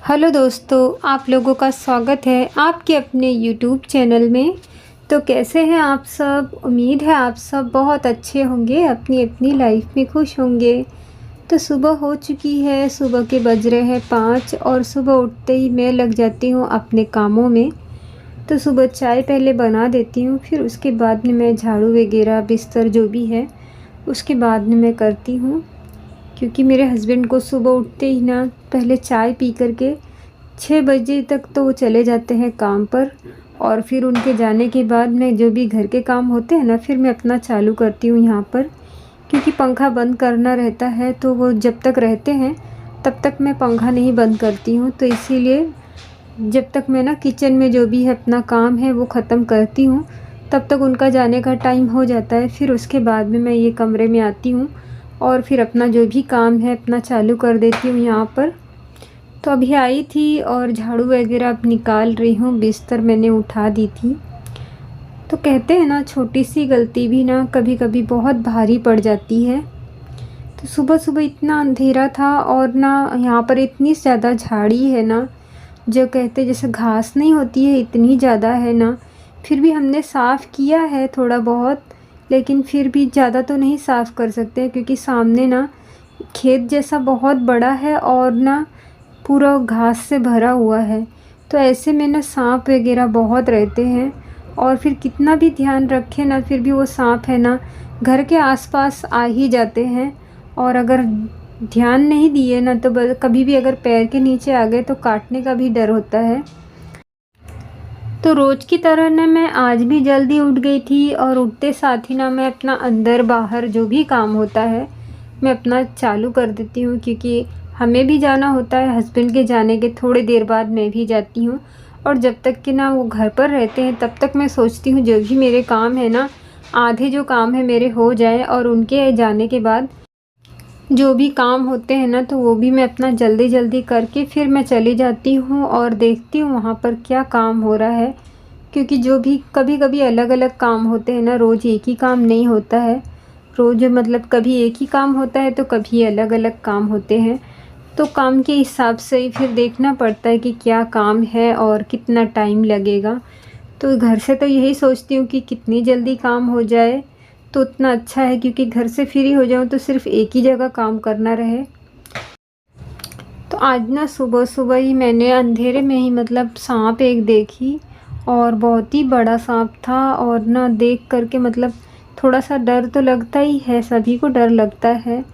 Hello दोस्तों, आप लोगों का स्वागत है आपके अपने यूट्यूब चैनल में। तो कैसे हैं आप सब? उम्मीद है आप सब बहुत अच्छे होंगे, अपनी अपनी लाइफ में खुश होंगे। तो सुबह हो चुकी है, सुबह के बज रहे हैं 5 और सुबह उठते ही मैं लग जाती हूँ अपने कामों में। तो सुबह चाय पहले बना देती हूँ, फिर उसके बाद में मैं झाड़ू वगैरह बिस्तर जो भी है उसके बाद में मैं करती हूँ। क्योंकि मेरे हस्बैंड को सुबह उठते ही ना पहले चाय पी करके 6 बजे तक तो वो चले जाते हैं काम पर। और फिर उनके जाने के बाद में जो भी घर के काम होते हैं ना, फिर मैं अपना चालू करती हूँ यहाँ पर। क्योंकि पंखा बंद करना रहता है, तो वो जब तक रहते हैं तब तक मैं पंखा नहीं बंद करती हूँ। तो इसीलिए जब तक मैं ना किचन में जो भी है अपना काम है वो ख़त्म करती हूँ, तब तक उनका जाने का टाइम हो जाता है। फिर उसके बाद में मैं ये कमरे में आती हूँ और फिर अपना जो भी काम है अपना चालू कर देती हूँ यहाँ पर। तो अभी आई थी और झाड़ू वगैरह अब निकाल रही हूँ, बिस्तर मैंने उठा दी थी। तो कहते हैं ना, छोटी सी गलती भी ना कभी कभी बहुत भारी पड़ जाती है। तो सुबह सुबह इतना अंधेरा था और ना यहाँ पर इतनी ज़्यादा झाड़ी है ना, जो कहते जैसे घास नहीं होती है इतनी ज़्यादा है ना। फिर भी हमने साफ़ किया है थोड़ा बहुत, लेकिन फिर भी ज़्यादा तो नहीं साफ़ कर सकते क्योंकि सामने ना खेत जैसा बहुत बड़ा है और ना पूरा घास से भरा हुआ है। तो ऐसे में ना सांप वगैरह बहुत रहते हैं और फिर कितना भी ध्यान रखें ना, फिर भी वो सांप है ना घर के आसपास आ ही जाते हैं। और अगर ध्यान नहीं दिए ना तो कभी भी अगर पैर के नीचे आ गए तो काटने का भी डर होता है। तो रोज़ की तरह ना मैं आज भी जल्दी उठ गई थी और उठते साथ ही ना मैं अपना अंदर बाहर जो भी काम होता है मैं अपना चालू कर देती हूँ। क्योंकि हमें भी जाना होता है, हस्बैंड के जाने के थोड़ी देर बाद मैं भी जाती हूँ। और जब तक कि ना वो घर पर रहते हैं तब तक मैं सोचती हूँ जो भी मेरे काम है ना, आधे जो काम है मेरे हो जाए, और उनके जाने के बाद जो भी काम होते हैं ना तो वो भी मैं अपना जल्दी जल्दी करके फिर मैं चली जाती हूँ और देखती हूँ वहाँ पर क्या काम हो रहा है। क्योंकि जो भी कभी कभी अलग अलग काम होते हैं ना, रोज़ एक ही काम नहीं होता है। रोज़ मतलब कभी एक ही काम होता है तो कभी अलग अलग काम होते हैं। तो काम के हिसाब से ही फिर देखना पड़ता है कि क्या काम है और कितना टाइम लगेगा। तो घर से तो यही सोचती हूँ कि कितनी जल्दी काम हो जाए तो उतना अच्छा है, क्योंकि घर से फ्री हो जाऊँ तो सिर्फ एक ही जगह काम करना रहे। तो आज ना सुबह सुबह ही मैंने अंधेरे में ही मतलब सांप एक देखी और बहुत ही बड़ा सांप था। और ना देख करके मतलब थोड़ा सा डर तो लगता ही है, सभी को डर लगता है।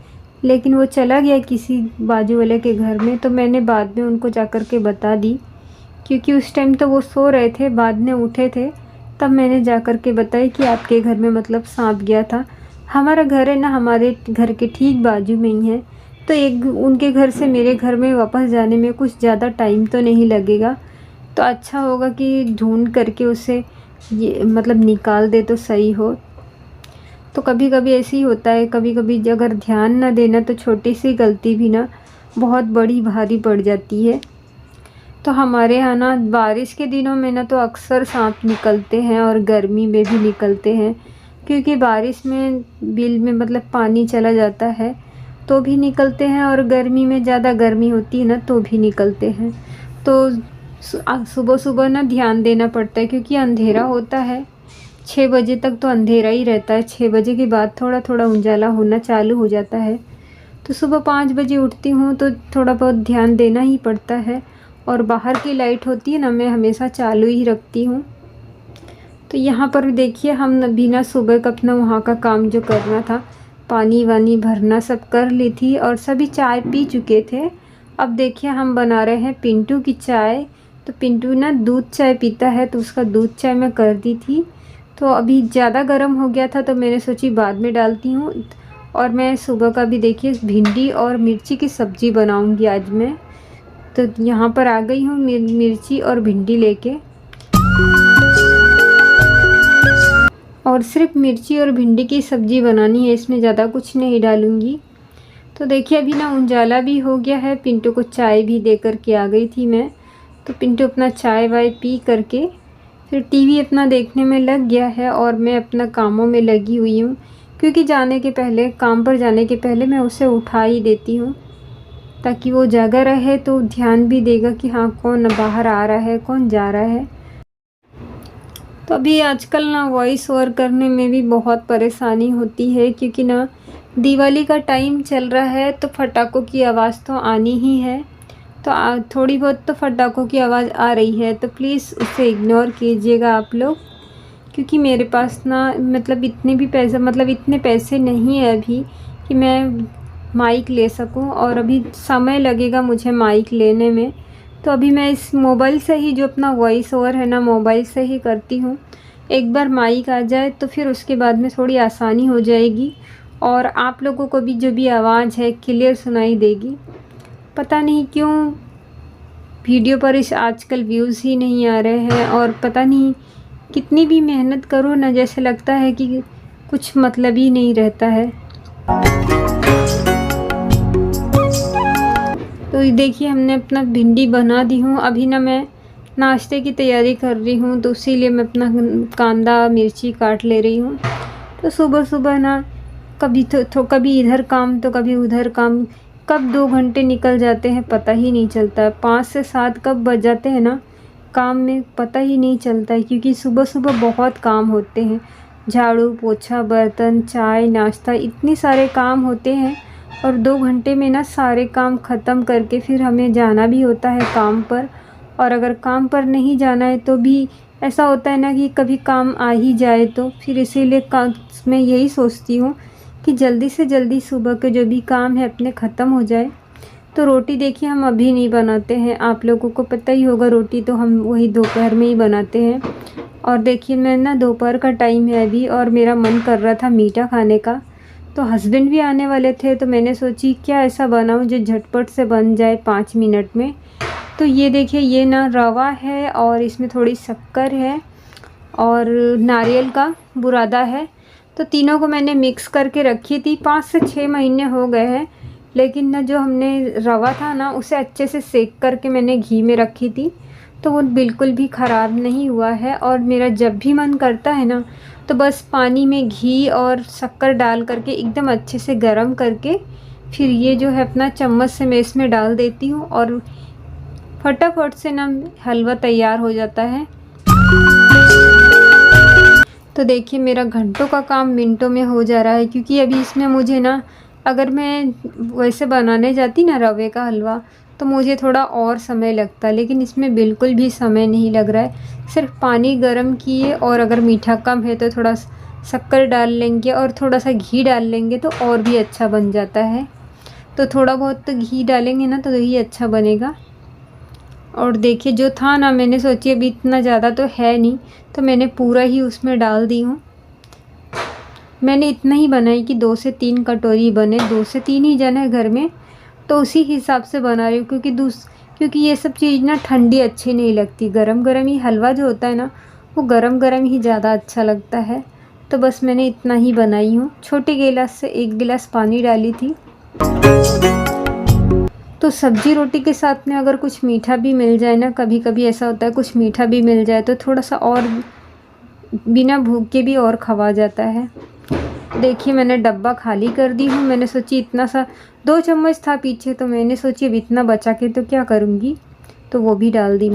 लेकिन वो चला गया किसी बाजू वाले के घर में, तो मैंने बाद में उनको जा कर के बता दी। क्योंकि उस टाइम तो वो सो रहे थे, बाद में उठे थे, तब मैंने जा कर के बताया कि आपके घर में मतलब सांप गया था। हमारा घर है ना हमारे घर के ठीक बाजू में ही है, तो एक उनके घर से मेरे घर में वापस जाने में कुछ ज़्यादा टाइम तो नहीं लगेगा। तो अच्छा होगा कि ढूंढ करके उसे ये मतलब निकाल दे तो सही हो। तो कभी कभी ऐसे ही होता है, कभी कभी अगर ध्यान ना देना तो छोटी सी गलती भी ना बहुत बड़ी भारी पड़ जाती है। तो हमारे यहाँ ना बारिश के दिनों में ना तो अक्सर सांप निकलते हैं और गर्मी में भी निकलते हैं। क्योंकि बारिश में बिल में मतलब पानी चला जाता है तो भी निकलते हैं, और गर्मी में ज़्यादा गर्मी होती है ना तो भी निकलते हैं। तो सुबह सुबह ना ध्यान देना पड़ता है क्योंकि अंधेरा होता है। 6 बजे तक तो अंधेरा ही रहता है, 6 बजे के बाद थोड़ा थोड़ा उजाला होना चालू हो जाता है। तो सुबह 5 बजे उठती हूँ तो थोड़ा बहुत ध्यान देना ही पड़ता है। और बाहर की लाइट होती है ना, मैं हमेशा चालू ही रखती हूँ। तो यहाँ पर देखिए हम बिना सुबह का अपना वहाँ का काम जो करना था, पानी वानी भरना सब कर ली थी और सभी चाय पी चुके थे। अब देखिए हम बना रहे हैं पिंटू की चाय। तो पिंटू ना दूध चाय पीता है, तो उसका दूध चाय मैं कर दी थी। तो अभी ज़्यादा गर्म हो गया था तो मैंने सोची बाद में डालती हूँ। और मैं सुबह का भी देखिए भिंडी और मिर्ची की सब्ज़ी बनाऊँगी आज मैं। तो यहाँ पर आ गई हूँ मिर्ची और भिंडी लेके, और सिर्फ मिर्ची और भिंडी की सब्ज़ी बनानी है, इसमें ज़्यादा कुछ नहीं डालूँगी। तो देखिए अभी ना उजाला भी हो गया है, पिंटू को चाय भी दे कर के आ गई थी मैं। तो पिंटू अपना चाय वाय पी करके फिर टीवी अपना देखने में लग गया है और मैं अपना कामों में लगी हुई हूँ। क्योंकि जाने के पहले, काम पर जाने के पहले मैं उसे उठा ही देती हूँ। ताकि वो जगह रहे तो ध्यान भी देगा कि हाँ कौन बाहर आ रहा है, कौन जा रहा है। तो अभी आजकल ना वॉइस ओवर करने में भी बहुत परेशानी होती है, क्योंकि ना दिवाली का टाइम चल रहा है तो पटाखों की आवाज़ तो आनी ही है। तो थोड़ी बहुत तो पटाखों की आवाज़ आ रही है, तो प्लीज़ उसे इग्नोर कीजिएगा आप लोग, क्योंकि मेरे पास ना इतने पैसे नहीं है अभी कि मैं माइक ले सकूं, और अभी समय लगेगा मुझे माइक लेने में। तो अभी मैं इस मोबाइल से ही जो अपना वॉइस ओवर है ना मोबाइल से ही करती हूँ। एक बार माइक आ जाए तो फिर उसके बाद में थोड़ी आसानी हो जाएगी, और आप लोगों को भी जो भी आवाज़ है क्लियर सुनाई देगी। पता नहीं क्यों वीडियो पर इस आजकल व्यूज़ ही नहीं आ रहे हैं, और पता नहीं कितनी भी मेहनत करो ना जैसे लगता है कि कुछ मतलब ही नहीं रहता है। तो देखिए हमने अपना भिंडी बना दी हूँ। अभी ना मैं नाश्ते की तैयारी कर रही हूँ, तो इसीलिए मैं अपना कांदा मिर्ची काट ले रही हूँ। तो सुबह सुबह ना कभी इधर काम तो कभी उधर काम, कब 2 घंटे निकल जाते हैं पता ही नहीं चलता है। 5 से 7 कब बज जाते हैं ना काम में पता ही नहीं चलता है, क्योंकि सुबह सुबह बहुत काम होते हैं। झाड़ू पोछा, बर्तन, चाय, नाश्ता, इतने सारे काम होते हैं, और 2 घंटे में ना सारे काम ख़त्म करके फिर हमें जाना भी होता है काम पर। और अगर काम पर नहीं जाना है तो भी ऐसा होता है ना कि कभी काम आ ही जाए, तो फिर इसीलिए मैं यही सोचती हूँ कि जल्दी से जल्दी सुबह के जो भी काम है अपने ख़त्म हो जाए। तो रोटी देखिए हम अभी नहीं बनाते हैं, आप लोगों को पता ही होगा, रोटी तो हम वही दोपहर में ही बनाते हैं। और देखिए मैं ना दोपहर का टाइम है अभी, और मेरा मन कर रहा था मीठा खाने का। तो हस्बैंड भी आने वाले थे, तो मैंने सोची क्या ऐसा बनाऊँ जो झटपट से बन जाए 5 मिनट में। तो ये देखिए ये ना रवा है, और इसमें थोड़ी शक्कर है, और नारियल का बुरादा है। तो तीनों को मैंने मिक्स करके रखी थी। 5 से 6 महीने हो गए हैं, लेकिन ना जो हमने रवा था ना उसे अच्छे से सेक करके मैंने घी में रखी थी, तो वो बिल्कुल भी ख़राब नहीं हुआ है। और मेरा जब भी मन करता है ना तो बस पानी में घी और शक्कर डाल करके एकदम अच्छे से गरम करके फिर ये जो है अपना चम्मच से मैं इसमें डाल देती हूँ, और फटाफट से ना हलवा तैयार हो जाता है। तो देखिए मेरा घंटों का काम मिनटों में हो जा रहा है, क्योंकि अभी इसमें मुझे ना अगर मैं वैसे बनाने जाती ना रवे का हलवा तो मुझे थोड़ा और समय लगता, लेकिन इसमें बिल्कुल भी समय नहीं लग रहा है। सिर्फ पानी गर्म किए, और अगर मीठा कम है तो थोड़ा शक्कर डाल लेंगे और थोड़ा सा घी डाल लेंगे तो और भी अच्छा बन जाता है। तो थोड़ा बहुत तो घी डालेंगे ना तो ही अच्छा बनेगा। और देखिए जो था ना मैंने सोची अभी इतना ज़्यादा तो है नहीं, तो मैंने पूरा ही उसमें डाल दी हूँ। मैंने इतना ही बनाई कि 2 से 3 कटोरी बने, 2 से 3 ही जन है घर में, तो उसी हिसाब से बना रही हूँ। क्योंकि ये सब चीज़ ना ठंडी अच्छी नहीं लगती, गरम गरम ही हलवा जो होता है ना वो गरम गरम ही ज़्यादा अच्छा लगता है। तो बस मैंने इतना ही बनाई हूँ। छोटे गिलास से 1 गिलास पानी डाली थी। तो सब्जी रोटी के साथ में अगर कुछ मीठा भी मिल जाए ना, कभी कभी ऐसा होता है कुछ मीठा भी मिल जाए तो थोड़ा सा और बिना भूख के भी और खवा जाता है। देखिए मैंने डब्बा खाली कर दी हूँ। मैंने सोची इतना सा 2 चम्मच था पीछे, तो मैंने सोची अब इतना बचा के तो क्या करूँगी, तो वो भी डाल दी मैंने।